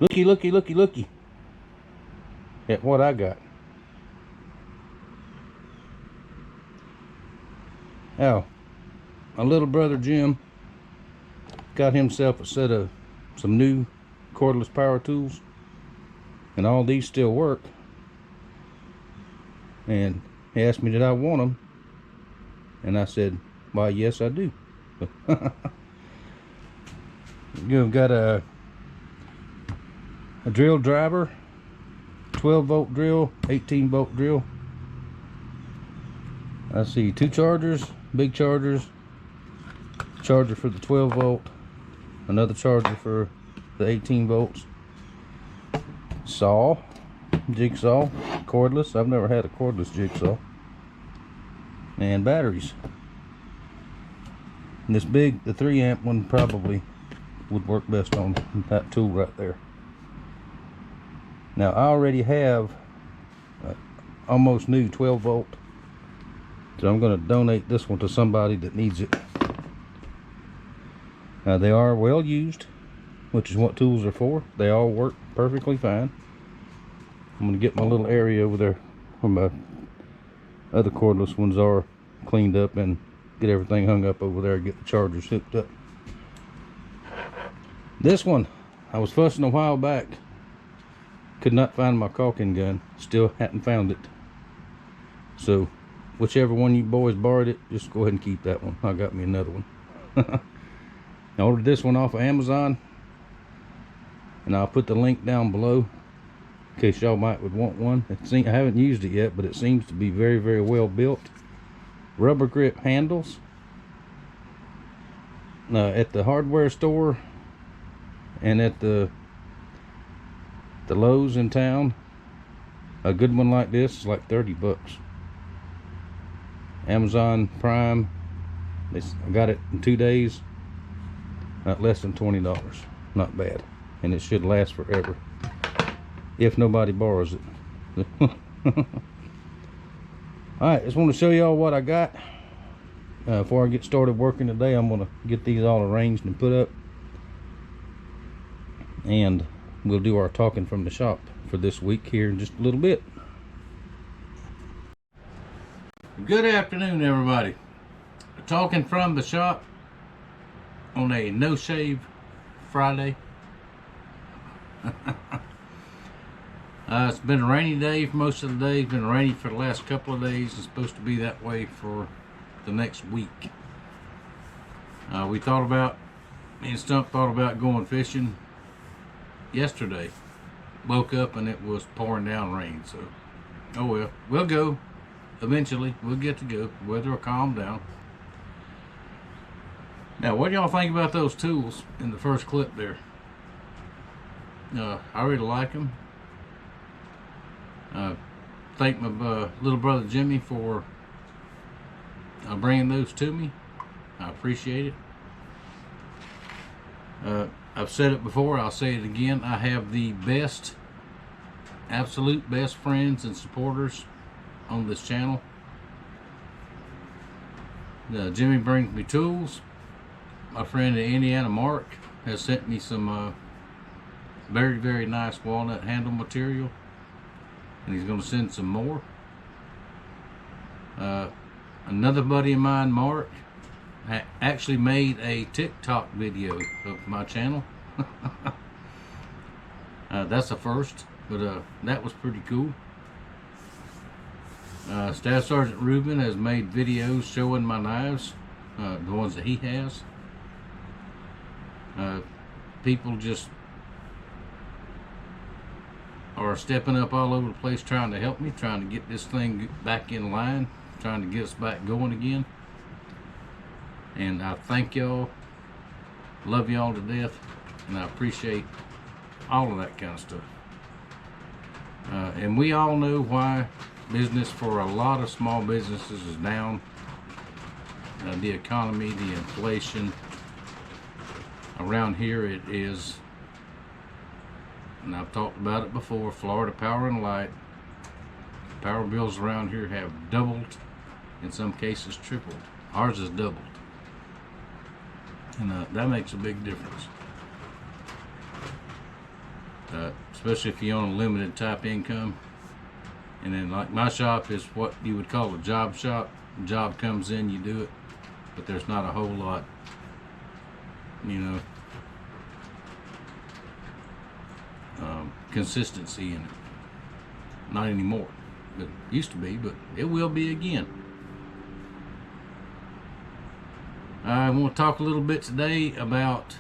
Looky, looky, looky, looky at what I got. Oh, my little brother Jim got himself a set of some new cordless power tools, and all these still work. And he asked me did I want them, and I said, why, yes I do. You've got a drill driver, 12-volt drill, 18-volt drill. I see 2 chargers, big chargers, charger for the 12-volt, another charger for the 18 volts, saw, jigsaw, cordless. I've never had a cordless jigsaw, and batteries. And this big, the 3-amp one probably would work best on that tool right there. Now I already have almost new 12-volt, so I'm going to donate this one to somebody that needs it. They are well used, which is what tools are for. They all work perfectly fine. I'm going to get my little area over there where my other cordless ones are cleaned up and get everything hung up over there, get the chargers hooked up. This one, I was fussing a while back. Could not find my caulking gun. Still hadn't found it. So, whichever one you boys borrowed it, just go ahead and keep that one. I got me another one. I ordered this one off of Amazon, and I'll put the link down below in case y'all might would want one. I haven't used it yet, but it seems to be very, very well built. Rubber grip handles. At the hardware store and at the Lowe's in town, a good one like this is like 30 bucks. Amazon Prime, I got it in 2 days, not less than $20. Not bad, and it should last forever if nobody borrows it. Alright, just want to show y'all what I got. Before I get started working today, I'm going to get these all arranged and put up, and we'll do our talking from the shop for this week here in just a little bit. Good afternoon, everybody. Talking from the shop on a no shave Friday. It's been a rainy day for most of the day. It's been rainy for the last couple of days. It's supposed to be that way for the next week. Me and Stump thought about going fishing yesterday. Woke up and it was pouring down rain, so oh well, we'll go eventually. We'll get to go. Weather will calm down. Now, what do y'all think about those tools in the first clip there? I really like them. Thank my little brother Jimmy for bringing those to me. I appreciate it. I've said it before, I'll say it again. I have the best, absolute best friends and supporters on this channel. Jimmy brings me tools. My friend in Indiana, Mark, has sent me some very, very nice walnut handle material, and he's going to send some more. Another buddy of mine, Mark, actually made a TikTok video of my channel. That's a first, but that was pretty cool. Staff Sergeant Ruben has made videos showing my knives, the ones that he has. People just are stepping up all over the place trying to help me, trying to get this thing back in line, trying to get us back going again. And I thank y'all, love y'all to death, and I appreciate all of that kind of stuff. And we all know why business for a lot of small businesses is down. The economy, the inflation. Around here it is, and I've talked about it before, Florida Power and Light. Power bills around here have doubled, in some cases tripled. Ours is doubled, and that makes a big difference. especially if you're on a limited type income. And then like my shop is what you would call a job shop. Job comes in, you do it, but there's not a whole lot, you know, consistency in it. Not anymore. But it used to be, but it will be again. I want to talk a little bit today about,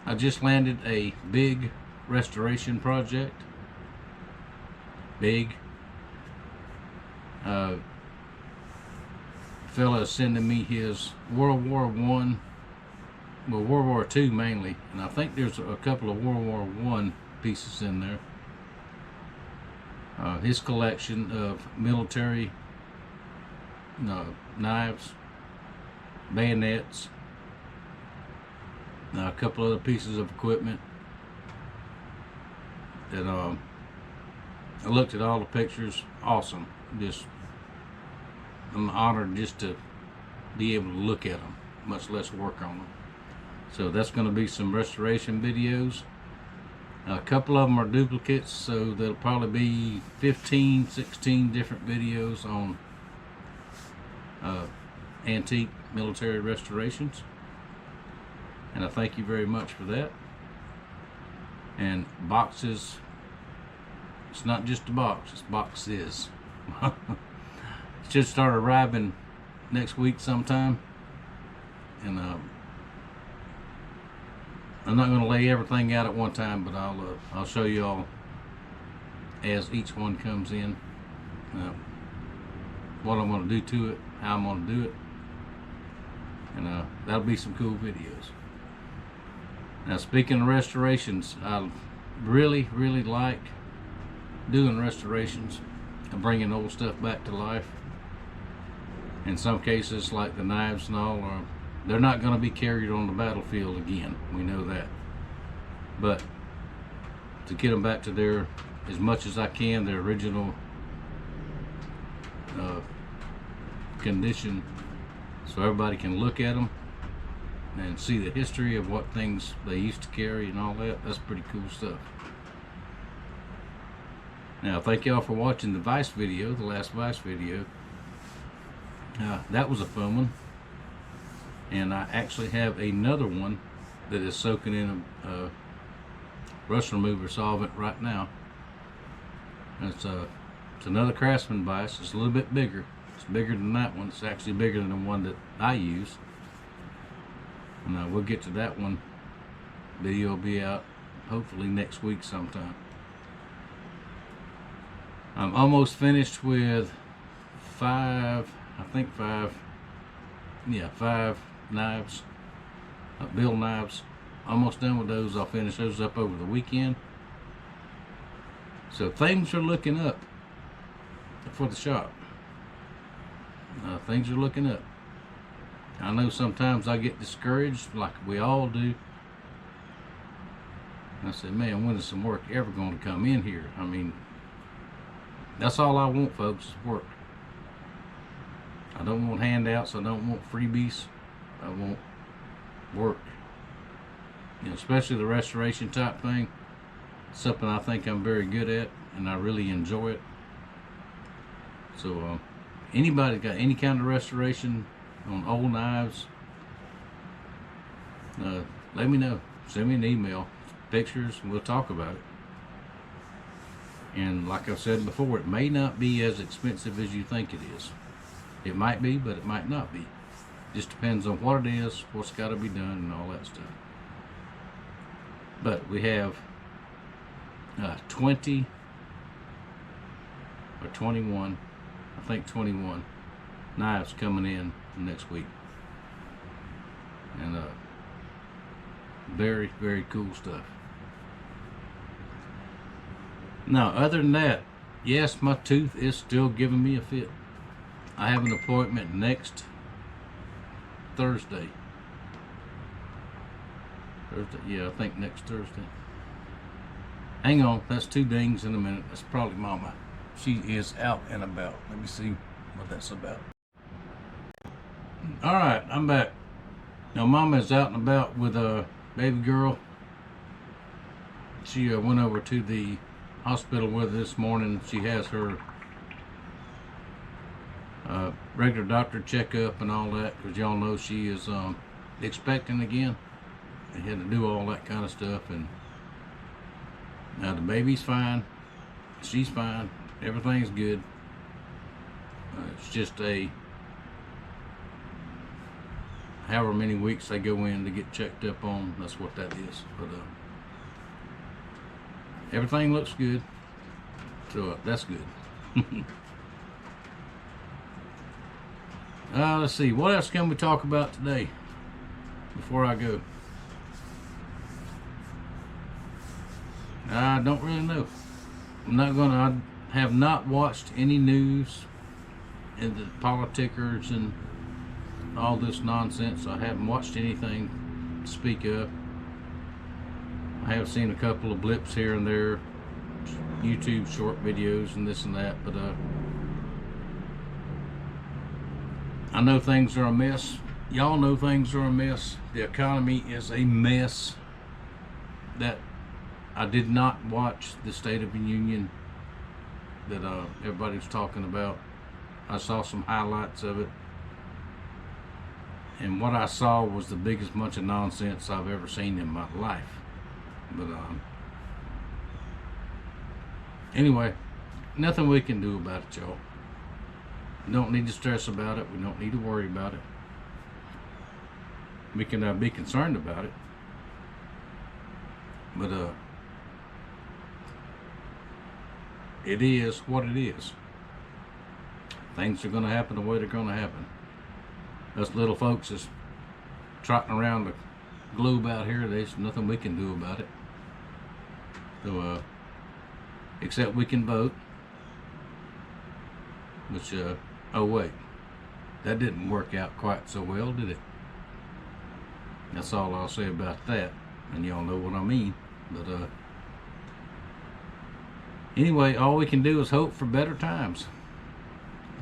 I just landed a big restoration project. Big. Fella is sending me his World War One, well, World War II mainly, and I think there's a couple of World War One pieces in there. His collection of military knives, bayonets, a couple other pieces of equipment that I looked at all the pictures. Awesome. Just, I'm honored just to be able to look at them, much less work on them. So that's going to be some restoration videos. A couple of them are duplicates, so there'll probably be 15, 16 different videos on antique military restorations. And I thank you very much for that. And boxes, it's not just a box, it's boxes. It should start arriving next week sometime. And I'm not going to lay everything out at one time, but I'll show you all as each one comes in, what I'm going to do to it, how I'm going to do it, and that'll be some cool videos. Now, speaking of restorations, I really like doing restorations and bringing old stuff back to life. In some cases, like the knives and all, they're not going to be carried on the battlefield again. We know that. But to get them back to their, as much as I can, their original condition, so everybody can look at them and see the history of what things they used to carry and all that. That's pretty cool stuff. Now, thank y'all for watching the Vice video, the last Vice video. That was a fun one. And I actually have another one that is soaking in a rust remover solvent right now. It's another Craftsman vise. It's a little bit bigger. It's bigger than that one. It's actually bigger than the one that I use. And we'll get to that one. Video will be out hopefully next week sometime. I'm almost finished with five knives, bill knives. Almost done with those. I'll finish those up over the weekend. So things are looking up for the shop. Things are looking up. I know sometimes I get discouraged, like we all do. I said, man, when is some work ever going to come in here? I mean, that's all I want, folks, is work. I don't want handouts. I don't want freebies. I want work. You know, especially the restoration type thing. It's something I think I'm very good at, and I really enjoy it. So, anybody got any kind of restoration on old knives, let me know. Send me an email, pictures, and we'll talk about it. And like I said before, it may not be as expensive as you think it is. It might be, but it might not be. Just depends on what it is, what's got to be done, and all that stuff. But we have 20 or 21, I think 21 knives coming in next week. And very cool stuff. Now, other than that, yes, my tooth is still giving me a fit. I have an appointment next Thursday. Yeah, I think next Thursday. Hang on, that's two dings in a minute. That's probably Mama. She is out and about. Let me see what that's about. All right, I'm back. Now, Mama is out and about with a baby girl. She went over to the hospital with her this morning. She has her regular doctor checkup and all that, because y'all know she is expecting again. They had to do all that kind of stuff, and now the baby's fine, she's fine, everything's good. It's just however many weeks they go in to get checked up on, that's what that is. But everything looks good, so that's good. Let's see, what else can we talk about today before I go? I don't really know. I have not watched any news and the politickers and all this nonsense. I haven't watched anything to speak of. I have seen a couple of blips here and there, YouTube short videos and this and that, but I know things are a mess. Y'all know things are a mess. The economy is a mess. That I did not watch the State of the Union that everybody was talking about. I saw some highlights of it, and what I saw was the biggest bunch of nonsense I've ever seen in my life. But anyway, nothing we can do about it, y'all. We don't need to stress about it. We don't need to worry about it. We can be concerned about it, but it is what it is. Things are going to happen the way they're going to happen. Us little folks is trotting around the globe out here. There's nothing we can do about it. So, except we can vote. Which, oh wait, that didn't work out quite so well, did it? That's all I'll say about that, and y'all know what I mean. But anyway, all we can do is hope for better times,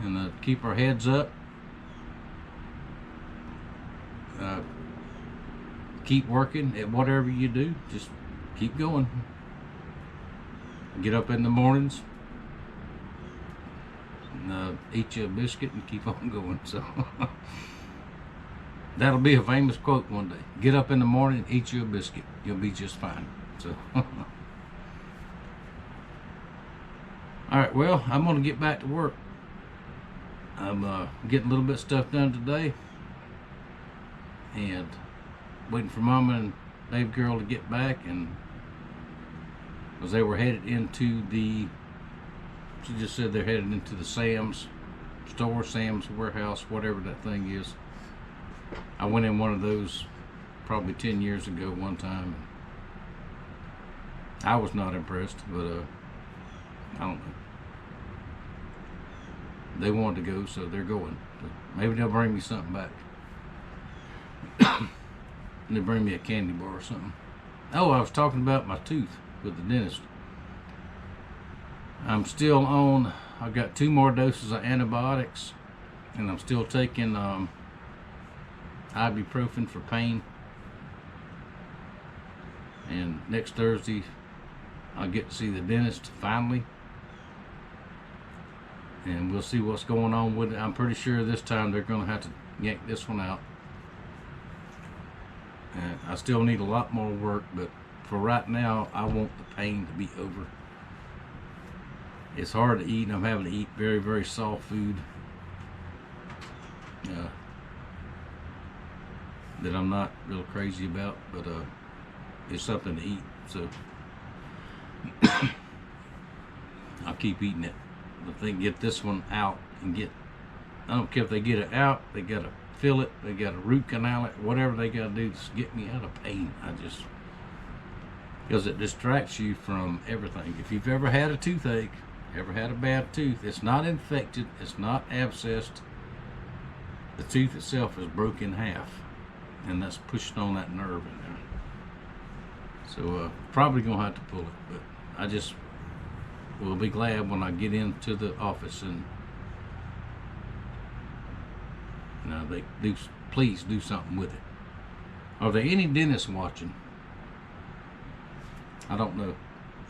and keep our heads up. Keep working at whatever you do. Just keep going. Get up in the mornings, and eat you a biscuit and keep on going. So that'll be a famous quote one day. Get up in the morning, eat you a biscuit. You'll be just fine. So all right, well, I'm going to get back to work. I'm getting a little bit of stuff done today, and waiting for Mama and baby girl to get back, and because they were headed into she just said they're headed into the Sam's store, Sam's warehouse, whatever that thing is. I went in one of those probably 10 years ago one time. I was not impressed, but I don't know. They wanted to go, so they're going. So maybe they'll bring me something back. And they bring me a candy bar or something. Oh, I was talking about my tooth with the dentist. I'm still on, I've got 2 more doses of antibiotics, and I'm still taking ibuprofen for pain. And next Thursday, I'll get to see the dentist finally, and we'll see what's going on with it. I'm pretty sure this time they're going to have to yank this one out. And I still need a lot more work, but for right now, I want the pain to be over. It's hard to eat, and I'm having to eat very, very soft food that I'm not real crazy about, but it's something to eat, so I'll keep eating it. If they get this one out and I don't care if they get it out, they gotta fill it, they gotta root canal it, whatever they gotta do to get me out of pain. Because it distracts you from everything. If you've ever had a toothache, ever had a bad tooth, it's not infected, it's not abscessed. The tooth itself is broken in half, and that's pushing on that nerve in there. So probably gonna have to pull it, but I just will be glad when I get into the office and they do. Please do something with it. Are there any dentists watching? I don't know.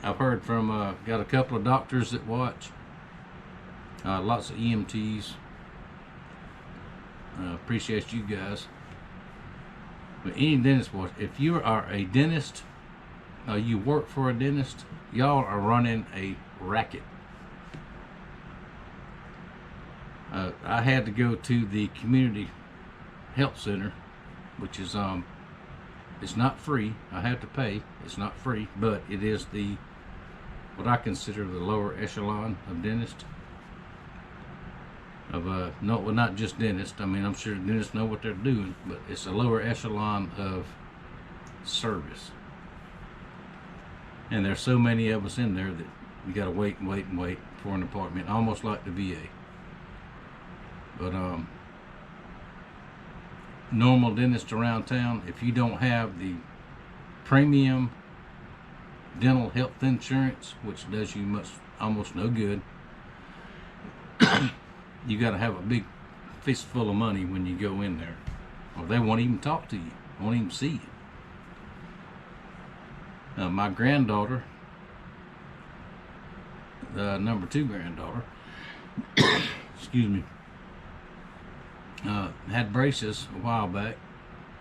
I've heard from, got a couple of doctors that watch, lots of EMTs. Appreciate you guys. But any dentist watch, if you are a dentist, you work for a dentist, y'all are running a racket. I had to go to the community health center, which is it's not free. I have to pay. It's not free, but it is the what I consider the lower echelon of dentist. Of no, well, not just dentists. I mean, I'm sure dentists know what they're doing, but it's a lower echelon of service. And there's so many of us in there that you got to wait and wait and wait for an appointment, almost like the VA. But normal dentist around town, if you don't have the premium dental health insurance, which does you almost no good, you got to have a big fistful of money when you go in there, or they won't even talk to you, won't even see you. My granddaughter, the number 2 granddaughter, excuse me, had braces a while back,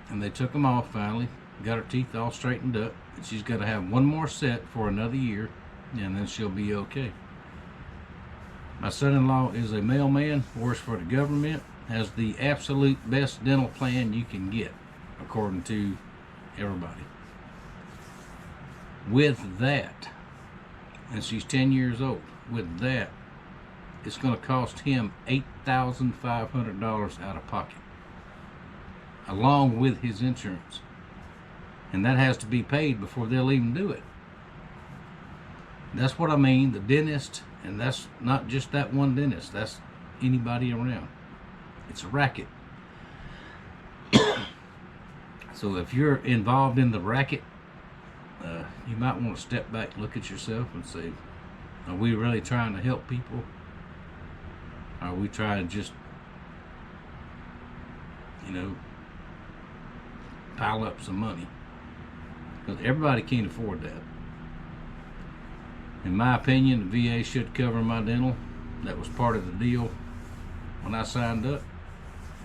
and they took them off finally, got her teeth all straightened up, and she's got to have one more set for another year, and then she'll be okay. My son-in-law is a mailman, works for the government, has the absolute best dental plan you can get, according to everybody. With that, and she's 10 years old, with that, it's going to cost him $8,500 out of pocket, along with his insurance. And that has to be paid before they'll even do it. That's what I mean, the dentist, and that's not just that one dentist, that's anybody around. It's a racket. So if you're involved in the racket, you might want to step back, look at yourself and say, are we really trying to help people? Are we trying to just, pile up some money? Because everybody can't afford that. In my opinion, the VA should cover my dental. That was part of the deal when I signed up.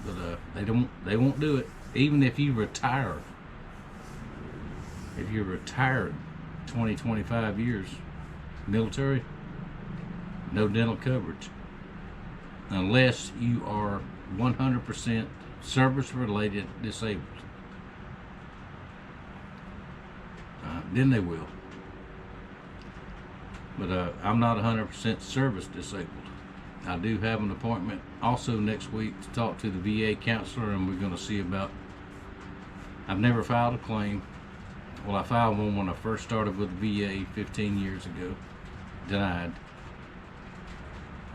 But they won't do it. Even if you retire, if you're retired 20, 25 years, military, no dental coverage. Unless you are 100% service-related disabled. Then they will. But I'm not 100% service disabled. I do have an appointment also next week to talk to the VA counselor, and we're going to see about, I've never filed a claim. Well, I filed one when I first started with the VA 15 years ago, denied.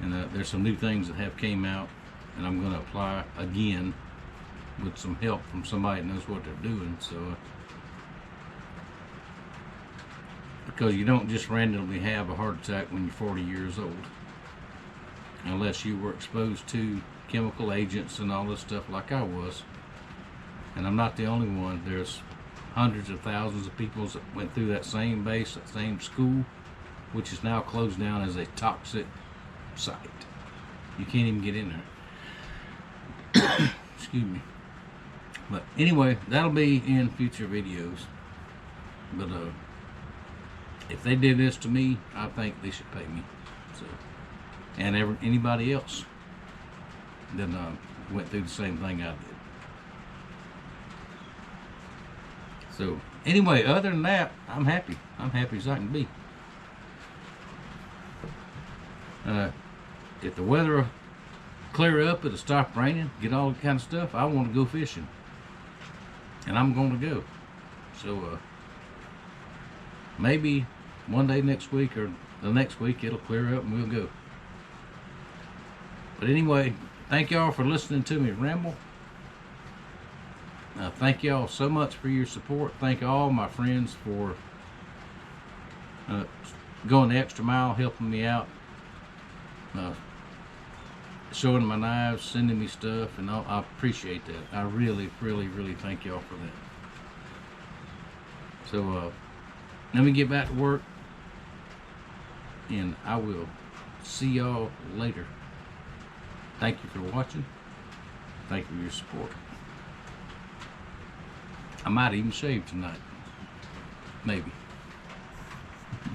And there's some new things that have came out, and I'm going to apply again with some help from somebody that knows what they're doing. So, because you don't just randomly have a heart attack when you're 40 years old, unless you were exposed to chemical agents and all this stuff like I was. And I'm not the only one. There's hundreds of thousands of people that went through that same base, that same school, which is now closed down as a toxic site. You can't even get in there. Excuse me. But anyway, that'll be in future videos. But if they did this to me, I think they should pay me. So, and anybody else that went through the same thing I did. So anyway, other than that, I'm happy. I'm happy as I can be. If the weather will clear up, it'll stop raining, get all that kind of stuff, I want to go fishing. And I'm going to go. So maybe one day next week or the next week it'll clear up and we'll go. But anyway, thank y'all for listening to me ramble. Thank y'all so much for your support. Thank all my friends for going the extra mile, helping me out, showing my knives, sending me stuff, and I appreciate that. I really, really, really thank y'all for that. So let me get back to work, and I will see y'all later. Thank you for watching. Thank you for your support. I might even shave tonight. Maybe.